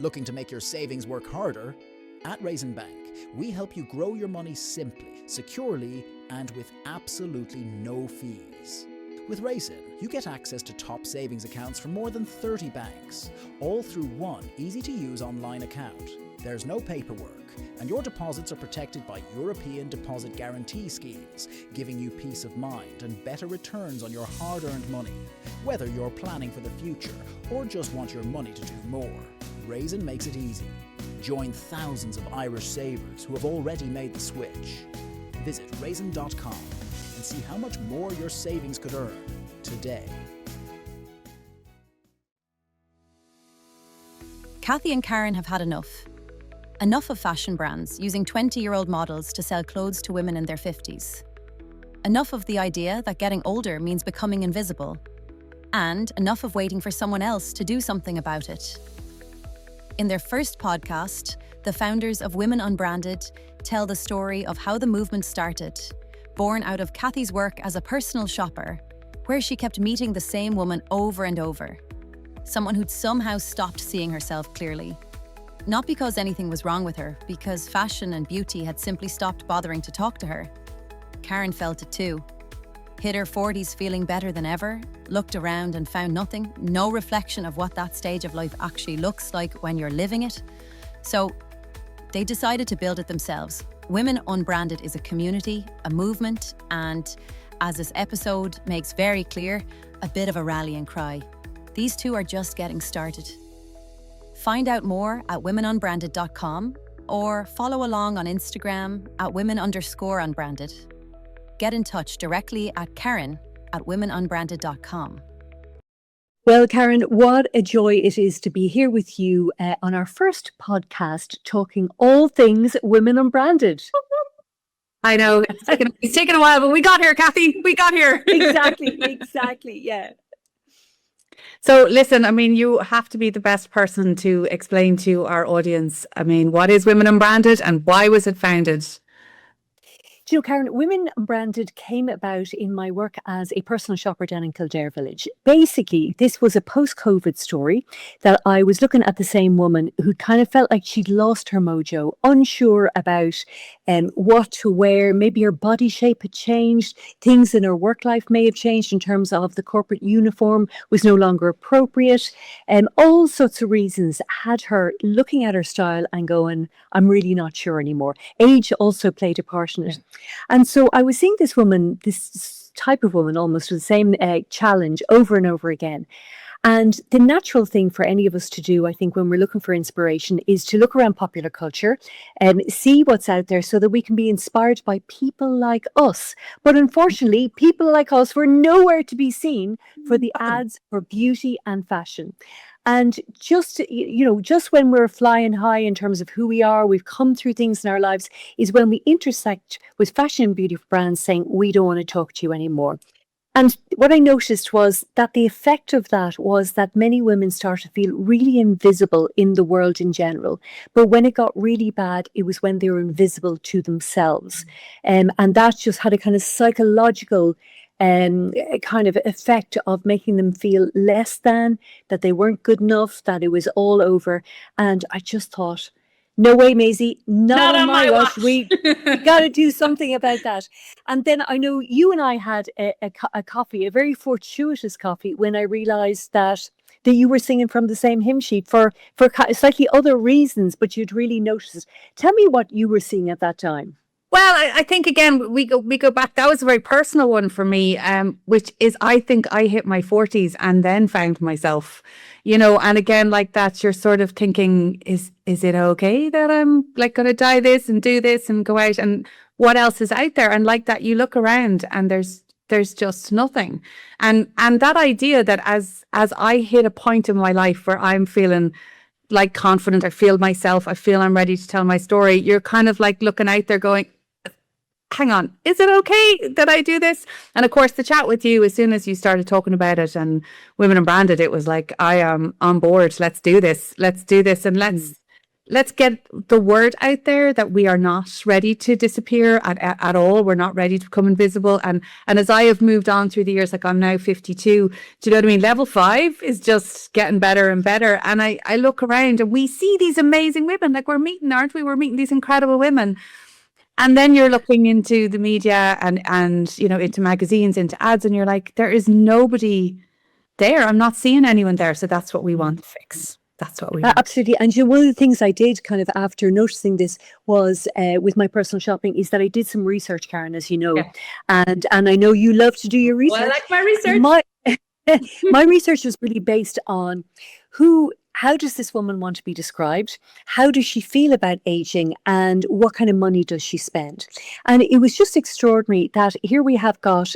Looking to make your savings work harder? At Raisin Bank, we help you grow your money simply, securely, and with absolutely no fees. With Raisin, you get access to top savings accounts from more than 30 banks, all through one easy-to-use online account. There's no paperwork, and your deposits are protected by European deposit guarantee schemes, giving you peace of mind and better returns on your hard-earned money. Whether you're planning for the future or just want your money to do more, Raisin makes it easy. Join thousands of Irish savers who have already made the switch. Visit raisin.com and see how much more your savings could earn today. Kathy and Karen have had enough. Enough of fashion brands using 20-year-old models to sell clothes to women in their 50s. Enough of the idea that getting older means becoming invisible. And enough of waiting for someone else to do something about it. In their first podcast, the founders of Women Unbranded tell the story of how the movement started, born out of Kathy's work as a personal shopper, where she kept meeting the same woman over and over. Someone who'd somehow stopped seeing herself clearly. Not because anything was wrong with her, because fashion and beauty had simply stopped bothering to talk to her. Karen felt it too. Hit her 40s feeling better than ever, looked around and found nothing, no reflection of what that stage of life actually looks like when you're living it. So they decided to build it themselves. Women Unbranded is a community, a movement, and, as this episode makes very clear, a bit of a rallying cry. These two are just getting started. Find out more at womenunbranded.com or follow along on Instagram at women_unbranded. Get in touch directly at Karen@womenunbranded.com. Well, Karen, what a joy it is to be here with you on our first podcast talking all things Women Unbranded. I know, it's taken a while, but we got here, Kathy. We got here. Exactly, yeah. So listen, I mean, you have to be the best person to explain to our audience, I mean, what is Women Unbranded and why was it founded? Do you know, Karen, Women Unbranded came about in my work as a personal shopper down in Kildare Village. Basically, this was a post-COVID story that I was looking at the same woman who kind of felt like she'd lost her mojo, unsure about what to wear. Maybe her body shape had changed. Things in her work life may have changed in terms of the corporate uniform was no longer appropriate. All sorts of reasons had her looking at her style and going, I'm really not sure anymore. Age also played a part in it. And so I was seeing this woman, this type of woman almost with the same challenge over and over again. And the natural thing for any of us to do, I think, when we're looking for inspiration is to look around popular culture and see what's out there so that we can be inspired by people like us. But unfortunately, people like us were nowhere to be seen for the ads for beauty and fashion. And just when we're flying high in terms of who we are, we've come through things in our lives, is when we intersect with fashion and beauty brands saying, we don't want to talk to you anymore. And what I noticed was that the effect of that was that many women started to feel really invisible in the world in general. But when it got really bad, it was when they were invisible to themselves. And that just had a kind of psychological a kind of effect of making them feel less than, that they weren't good enough, that it was all over. And I just thought, no way, Maisie, not on my watch. We got to do something about that. And then I know you and I had a coffee, a very fortuitous coffee, when I realized that you were singing from the same hymn sheet for slightly other reasons, but you'd really noticed. Tell me what you were seeing at that time. Well, I think, again, we go back. That was a very personal one for me, which is, I think I hit my 40s and then found myself, and again, like that, you're sort of thinking, is it okay that I'm like going to die this and do this and go out, and what else is out there? And like that, you look around and there's just nothing. And that idea that as I hit a point in my life where I'm feeling like confident, I feel myself, I feel I'm ready to tell my story, you're kind of like looking out there going, hang on, is it okay that I do this? And of course, the chat with you, as soon as you started talking about it and Women Unbranded, it was like, I am on board. Let's do this. And let's let's get the word out there that we are not ready to disappear at all. We're not ready to become invisible. And as I have moved on through the years, like I'm now 52, do you know what I mean? Level 5 is just getting better and better. And I look around and we see these amazing women, like we're meeting, aren't we? We're meeting these incredible women. And then you're looking into the media and you know, into magazines, into ads, and you're like, there is nobody there. I'm not seeing anyone there. So that's what we want to fix. That's what we want. Absolutely. And you know, one of the things I did kind of after noticing this was with my personal shopping is that I did some research, Karen, as you know. Yeah. And I know you love to do your research. Well, I like my research. My research was really based on how does this woman want to be described? How does she feel about aging? And what kind of money does she spend? And it was just extraordinary that here we have got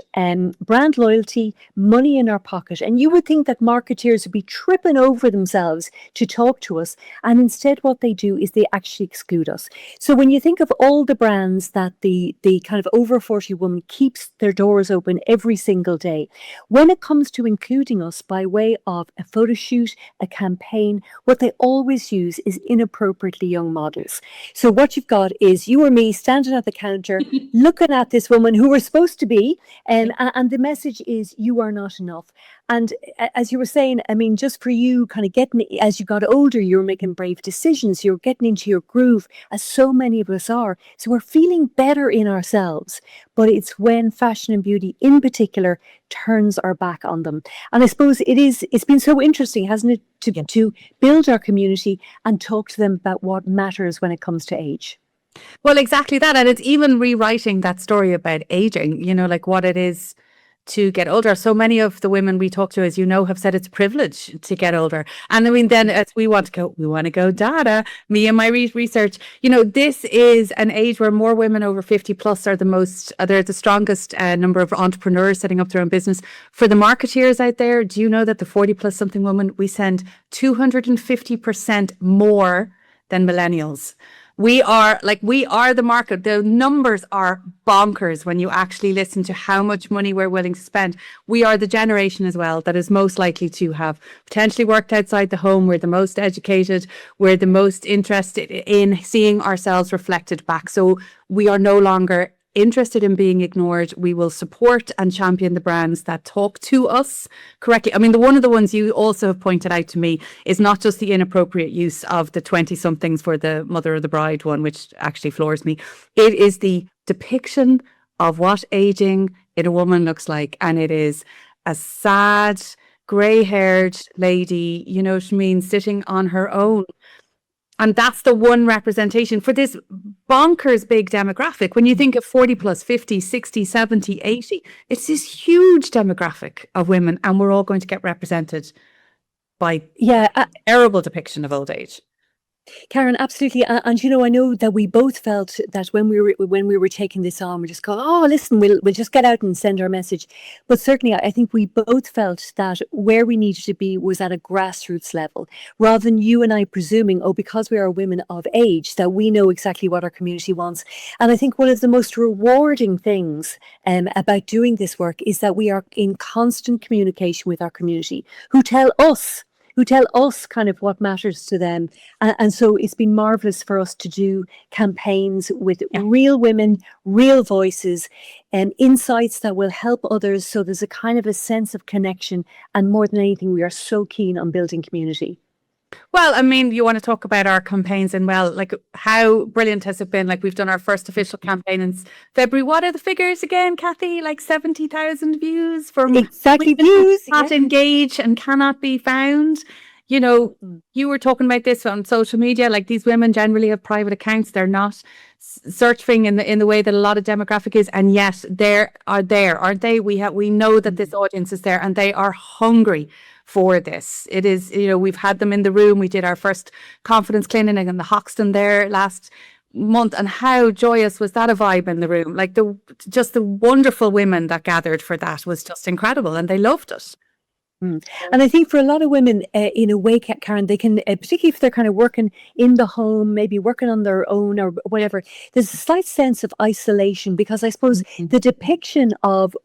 brand loyalty, money in our pocket. And you would think that marketeers would be tripping over themselves to talk to us. And instead what they do is they actually exclude us. So when you think of all the brands that the kind of over 40 woman keeps their doors open every single day, when it comes to including us by way of a photo shoot, a campaign, what they always use is inappropriately young models. So what you've got is you or me standing at the counter looking at this woman who we're supposed to be, and the message is you are not enough. And as you were saying, I mean, just for you kind of getting, as you got older, you were making brave decisions, you're getting into your groove, as so many of us are. So we're feeling better in ourselves. But it's when fashion and beauty in particular turns our back on them. And I suppose it's been so interesting, hasn't it, to build our community and talk to them about what matters when it comes to age. Well, exactly that. And it's even rewriting that story about aging, you know, like what it is to get older. So many of the women we talk to, as you know, have said it's a privilege to get older. And I mean, then as we want to go data, me and my research, you know, this is an age where more women over 50 plus are they're the strongest number of entrepreneurs setting up their own business. For the marketeers out there, do you know that the 40 plus something woman, we send 250% more than millennials? We are the market. The numbers are bonkers when you actually listen to how much money we're willing to spend. We are the generation as well that is most likely to have potentially worked outside the home. We're the most educated. We're the most interested in seeing ourselves reflected back. So we are no longer interested in being ignored. We will support and champion the brands that talk to us correctly. I mean, one of the ones you also have pointed out to me is not just the inappropriate use of the 20-somethings for the mother of the bride one, which actually floors me. It is the depiction of what aging in a woman looks like. And it is a sad, grey-haired lady, you know what I mean, sitting on her own. And that's the one representation for this bonkers big demographic. When you think of 40 plus, 50, 60, 70, 80, it's this huge demographic of women, and we're all going to get represented by terrible depiction of old age. Karen, absolutely. And you know, I know that we both felt that when we were taking this on, we just go, oh, listen, we'll just get out and send our message. But certainly, I think we both felt that where we needed to be was at a grassroots level, rather than you and I presuming, oh, because we are women of age, that we know exactly what our community wants. And I think one of the most rewarding things about doing this work is that we are in constant communication with our community, who tell us kind of what matters to them. And so it's been marvelous for us to do campaigns with real women, real voices, and insights that will help others. So there's a kind of a sense of connection. And more than anything, we are so keen on building community. Well, I mean, you want to talk about our campaigns, and well, like how brilliant has it been? Like we've done our first official campaign in February. What are the figures again, Kathy? Like 70,000 views for exactly views not engage and cannot be found. You know, you were talking about this on social media. Like these women generally have private accounts. They're not searching in the way that a lot of demographic is, and yet they are there, aren't they? We know that this audience is there, and they are hungry for this. It is, you know, we've had them in the room. We did our first confidence clinic in the Hoxton there last month, and how joyous was that a vibe in the room? Like the wonderful women that gathered for that was just incredible, and they loved it. And I think for a lot of women, in a way, Karen, they can, particularly if they're kind of working in the home, maybe working on their own or whatever, there's a slight sense of isolation, because I suppose the depiction of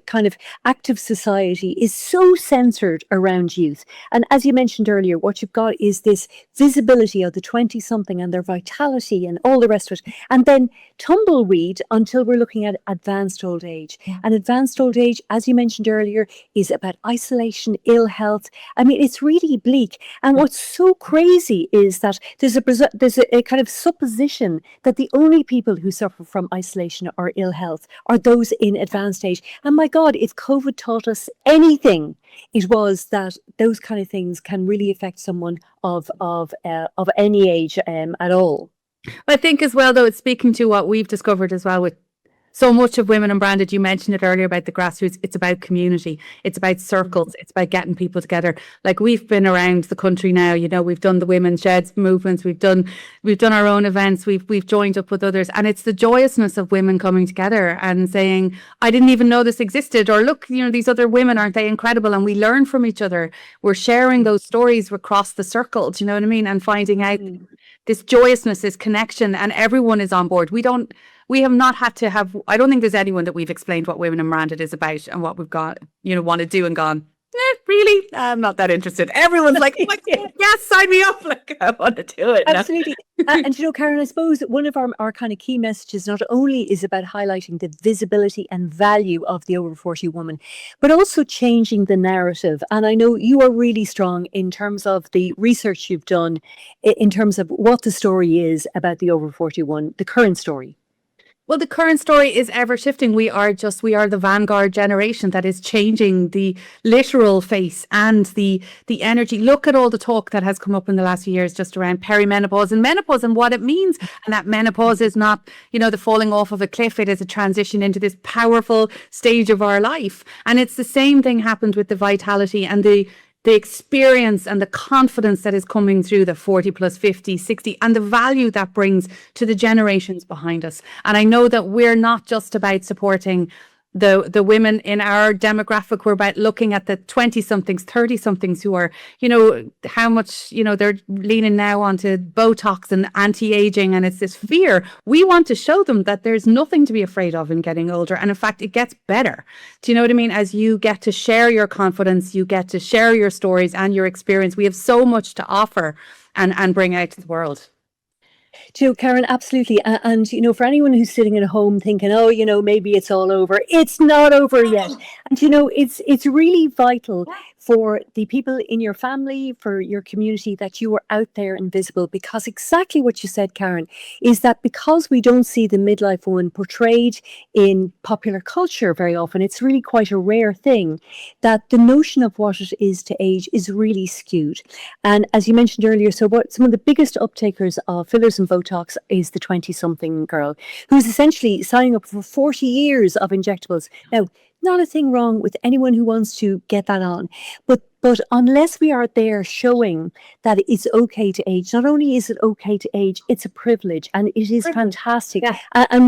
kind of active society is so centered around youth. And as you mentioned earlier, what you've got is this visibility of the 20-something and their vitality and all the rest of it. And then tumbleweed until we're looking at advanced old age. And advanced old age, as you mentioned earlier, is about isolation, ill health. I mean, it's really bleak. And what's so crazy is that there's a kind of supposition that the only people who suffer from isolation or ill health are those in advanced age. And my God, if COVID taught us anything, it was that those kind of things can really affect someone of any age at all. I think as well, though, it's speaking to what we've discovered as well with so much of Women Unbranded. You mentioned it earlier about the grassroots. It's about community. It's about circles. It's about getting people together. Like, we've been around the country now, you know, we've done the women's sheds movements. We've done our own events. We've joined up with others. And it's the joyousness of women coming together and saying, I didn't even know this existed. Or look, you know, these other women, aren't they incredible? And we learn from each other. We're sharing those stories across the circle. Do you know what I mean? And finding out this joyousness, this connection, and everyone is on board. We have not had to have, I don't think there's anyone that we've explained what Women Unbranded is about and what we've got, you know, want to do and gone, really? I'm not that interested. Everyone's like, oh my God, yes, sign me up. Like, I want to do it. Absolutely. And you know, Karen, I suppose one of our kind of key messages not only is about highlighting the visibility and value of the over 40 woman, but also changing the narrative. And I know you are really strong in terms of the research you've done, in terms of what the story is about the over 41, the current story. Well, the current story is ever shifting. We are the vanguard generation that is changing the literal face and the energy. Look at all the talk that has come up in the last few years just around perimenopause and menopause and what it means. And that menopause is not, you know, the falling off of a cliff. It is a transition into this powerful stage of our life. And it's the same thing happened with the vitality and the experience and the confidence that is coming through the 40 plus 50, 60, and the value that brings to the generations behind us. And I know that we're not just about supporting the women in our demographic. We're about looking at the 20-somethings, 30-somethings who are, you know, how much, you know, they're leaning now onto Botox and anti-aging, and it's this fear. We want to show them that there's nothing to be afraid of in getting older. And in fact, it gets better. Do you know what I mean? As you get to share your confidence, you get to share your stories and your experience. We have so much to offer and bring out to the world. Karen, absolutely. And, you know, for anyone who's sitting at home thinking, oh, you know, maybe it's all over, it's not over yet. And, you know, it's really vital for the people in your family, for your community, that you are out there and visible, because exactly what you said, Karen, is that because we don't see the midlife woman portrayed in popular culture very often, it's really quite a rare thing, that the notion of what it is to age is really skewed. And as you mentioned earlier, so what some of the biggest uptakers of fillers and Botox is the 20-something girl who's essentially signing up for 40 years of injectables. Now, not a thing wrong with anyone who wants to get that on, but unless we are there showing that it's okay to age, not only is it okay to age, it's a privilege, and it is fantastic. Yeah. And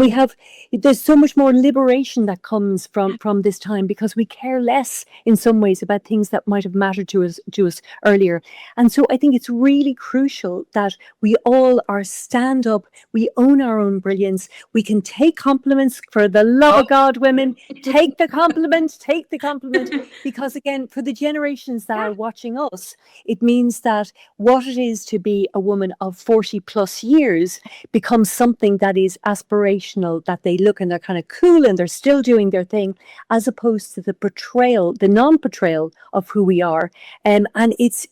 there's so much more liberation that comes from this time, because we care less in some ways about things that might have mattered to us earlier. And so I think it's really crucial that we all are stand up, we own our own brilliance, we can take compliments, for the love of God, women, take the compliment, because again, for the generations that are watching us, it means that what it is to be a woman of 40 plus years becomes something that is aspirational, that they look and they're kind of cool and they're still doing their thing, as opposed to the non-portrayal of who we are. And it's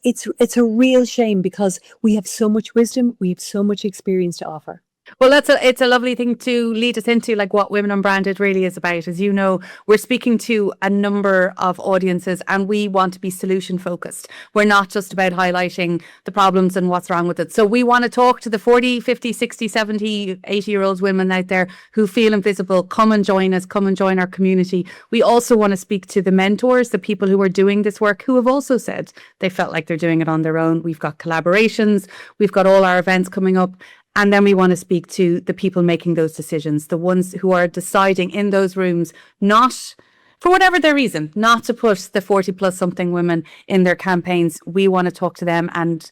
a real shame, because we have so much wisdom, we have so much experience to offer. Well, it's a lovely thing to lead us into, like, what Women Unbranded really is about. As you know, we're speaking to a number of audiences, and we want to be solution focused. We're not just about highlighting the problems and what's wrong with it. So we want to talk to the 40, 50, 60, 70, 80-year-old women out there who feel invisible. Come and join us. Come and join our community. We also want to speak to the mentors, the people who are doing this work, who have also said they felt like they're doing it on their own. We've got collaborations. We've got all our events coming up. And then we want to speak to the people making those decisions, the ones who are deciding in those rooms, not for whatever their reason, not to put the 40 plus something women in their campaigns. We want to talk to them and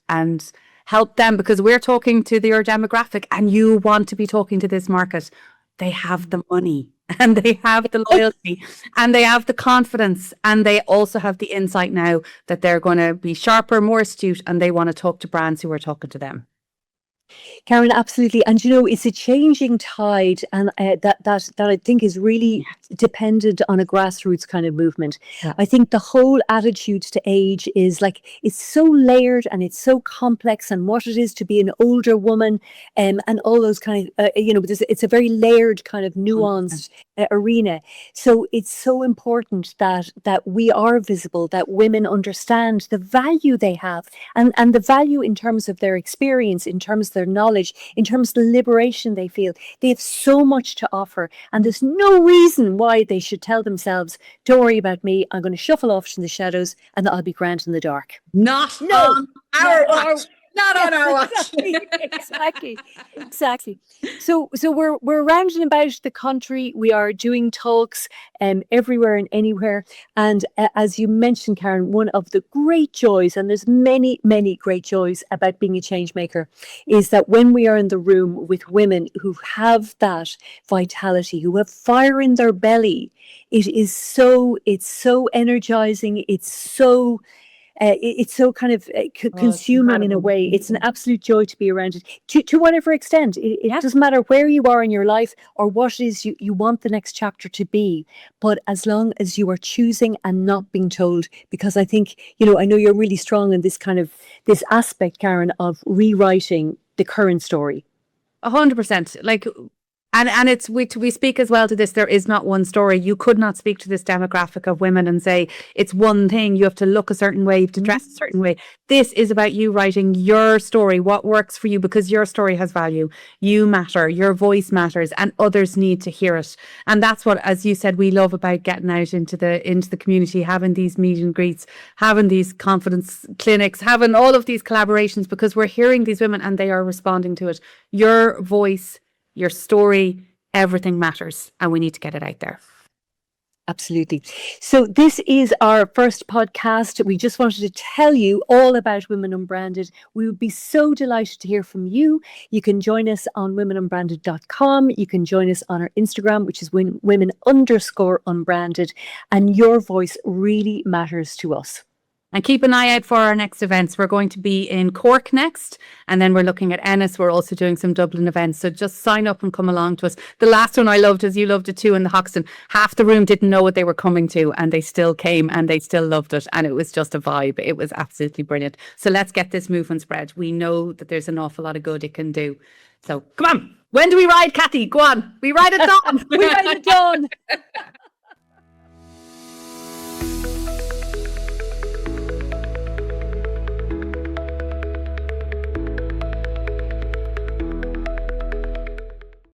help them, because we're talking to your demographic and you want to be talking to this market. They have the money and they have the loyalty and they have the confidence, and they also have the insight now that they're going to be sharper, more astute, and they want to talk to brands who are talking to them. Karen, absolutely. And it's a changing tide, and that I think is really dependent on a grassroots kind of movement. Yeah. I think the whole attitude to age is like, it's so layered and it's so complex, and what it is to be an older woman, and all those kind of it's a very layered kind of nuanced arena. So it's so important that we are visible, that women understand the value they have, and the value in terms of their experience, in terms of their knowledge, in terms of the liberation they feel. They have so much to offer, and there's no reason why they should tell themselves, don't worry about me, I'm going to shuffle off to the shadows and I'll be grand in the dark. Not on our watch. Not on our watch. Exactly. So we're round and about the country. We are doing talks everywhere and anywhere. And as you mentioned, Karen, one of the great joys, and there's many, many great joys about being a change maker, is that when we are in the room with women who have that vitality, who have fire in their belly, it's so energizing. It's so kind of consuming in a way. It's an absolute joy to be around it, to whatever extent. It doesn't matter where you are in your life or what it is you want the next chapter to be, but as long as you are choosing and not being told. Because I think, I know you're really strong in this aspect, Karen, of rewriting the current story. 100%. And it's we speak as well to this. There is not one story. You could not speak to this demographic of women and say it's one thing. You have to look a certain way, you have to dress a certain way. This is about you writing your story, what works for you, because your story has value. You matter, your voice matters, and others need to hear it. And that's what, as you said, we love about getting out into the community, having these meet and greets, having these confidence clinics, having all of these collaborations, because we're hearing these women and they are responding to it. Your voice, your story, everything matters, and we need to get it out there. Absolutely. So this is our first podcast. We just wanted to tell you all about Women Unbranded. We would be so delighted to hear from you. You can join us on womenunbranded.com. You can join us on our Instagram, which is women_unbranded. And your voice really matters to us. And keep an eye out for our next events. We're going to be in Cork next, and then we're looking at Ennis. We're also doing some Dublin events. So just sign up and come along to us. The last one I loved, as you loved it too, in the Hoxton. Half the room didn't know what they were coming to, and they still came and they still loved it. And it was just a vibe. It was absolutely brilliant. So let's get this movement spread. We know that there's an awful lot of good it can do. So come on. When do we ride, Kathy? Go on. We ride at dawn. We ride at dawn.